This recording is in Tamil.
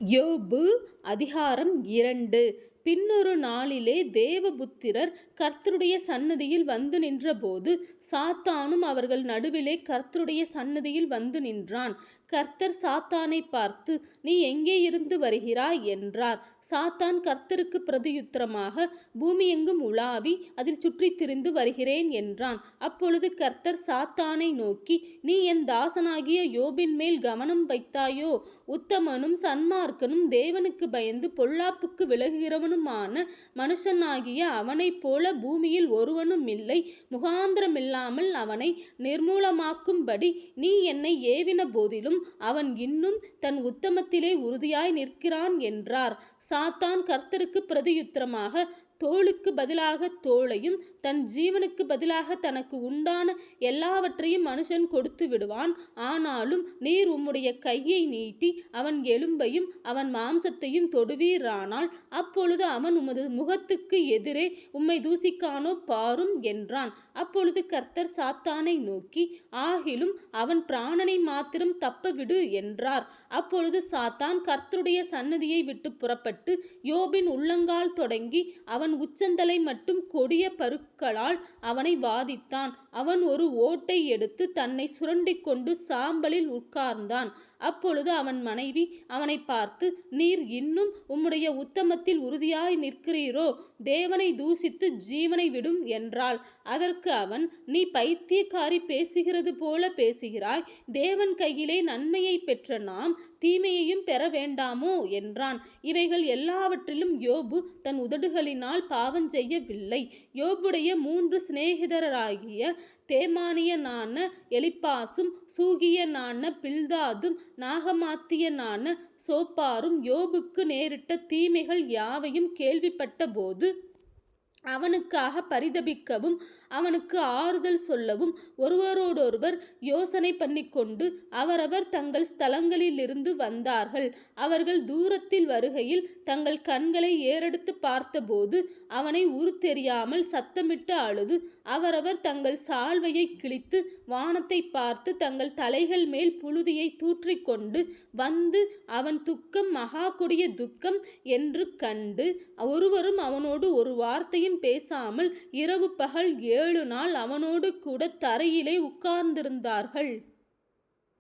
யோபு அதிகாரம் 2. பின்னொரு நாளிலே தேவபுத்திரர் கர்த்தருடைய சந்நிதியில் வந்து நின்றபோது சாத்தானும் அவர்கள் நடுவிலே கர்த்தருடைய சந்நிதியில் வந்து நின்றான். கர்த்தர் சாத்தானை பார்த்து, நீ எங்கே இருந்து வருகிறாய் என்றார். சாத்தான் கர்த்தருக்கு பிரதியுத்தரமாக, பூமி எங்கும் உலாவி அதில் சுற்றித் திரிந்து வருகிறேன் என்றான். அப்பொழுது கர்த்தர் சாத்தானை நோக்கி, நீ என் தாசனாகிய யோபின் மேல் கவனம் வைத்தாயோ? உத்தமனும் சன்மார்க்கனும் தேவனுக்கு பயந்து பொல்லாப்புக்கு விலகுகிறவனுமான மனுஷனாகிய அவனைப் போல பூமியில் ஒருவனும் இல்லை. முகாந்திரமில்லாமல் அவனை நிர்மூலமாக்கும்படி நீ என்னை ஏவின போதிலும் அவன் இன்னும் தன் உத்தமத்திலே உறுதியாய் நிற்கிறான் என்றார். சாத்தான் கர்த்தருக்கு பிரதியுத்தரமாக, தோளுக்கு பதிலாக தோளையும் தன் ஜீவனுக்கு பதிலாக தனக்கு உண்டான எல்லாவற்றையும் மனுஷன் கொடுத்து விடுவான். ஆனாலும் நீர் உம்முடைய கையை நீட்டி அவன் எலும்பையும் அவன் மாம்சத்தையும் தொடுவீரானால் அப்பொழுது அவன் உமது முகத்துக்கு எதிரே உம்மை தூசிக்கானோ பாரும் என்றான். அப்பொழுது கர்த்தர் சாத்தானை நோக்கி, ஆகிலும் அவன் பிராணனை மாத்திரம் தப்ப விடு என்றார். அப்பொழுது சாத்தான் கர்த்தருடைய சந்நிதியை விட்டு புறப்பட்டு யோபின் உள்ளங்கால் தொடங்கி அவன் உச்சந்தலை மட்டும் கொடிய பருக்களால் அவனை வாதித்தான். அவன் ஒரு ஓட்டை எடுத்து தன்னை சுரண்டிக் கொண்டு சாம்பலில் உட்கார்ந்தான். அப்பொழுது அவன் மனைவி அவனை பார்த்து, நீர் இன்னும் உம்முடைய உத்தமத்தில் உறுதியாய் நிற்கிறீரோ? தேவனை தூஷித்து ஜீவனை விடும் என்றாள். அதற்கு அவன், நீ பைத்தியக்காரி பேசுகிறது போல பேசுகிறாய். தேவன் கையிலே நன்மையை பெற்ற நாம் தீமையையும் பெற வேண்டாமோ என்றான். இவைகள் எல்லாவற்றிலும் யோபு தன் உதடுகளினால் பாவம் செய்யவில்லை. யோபுடைய 3 சிநேகிதராகிய தேமானியனான எலிப்பாசும் சூகியனான பில்தாதும் நாகமாத்தியனான சோப்பாரும் யோபுக்கு நேரிட்ட தீமைகள் யாவையும் கேள்விப்பட்ட போது அவனுக்காக பரிதபிக்கவும் அவனுக்கு ஆறுதல் சொல்லவும் ஒருவரோடொருவர் யோசனை பண்ணிக்கொண்டு அவரவர் தங்கள் ஸ்தலங்களிலிருந்து வந்தார்கள். அவர்கள் தூரத்தில் வருகையில் தங்கள் கண்களை ஏறெடுத்து பார்த்தபோது அவனை உருத்தெரியாமல் சத்தமிட்டு அழுது அவரவர் தங்கள் சால்வையை கிழித்து வானத்தை பார்த்து தங்கள் தலைகள் மேல் புழுதியை தூற்றிக்கொண்டு வந்து அவன் துக்கம் மகா கொடிய துக்கம் என்று கண்டு ஒருவரும் அவனோடு ஒரு வார்த்தையும் பேசாமல் இரவு பகல் 7 நாள் அவனோடு கூட தரையிலே உட்கார்ந்திருந்தார்கள்.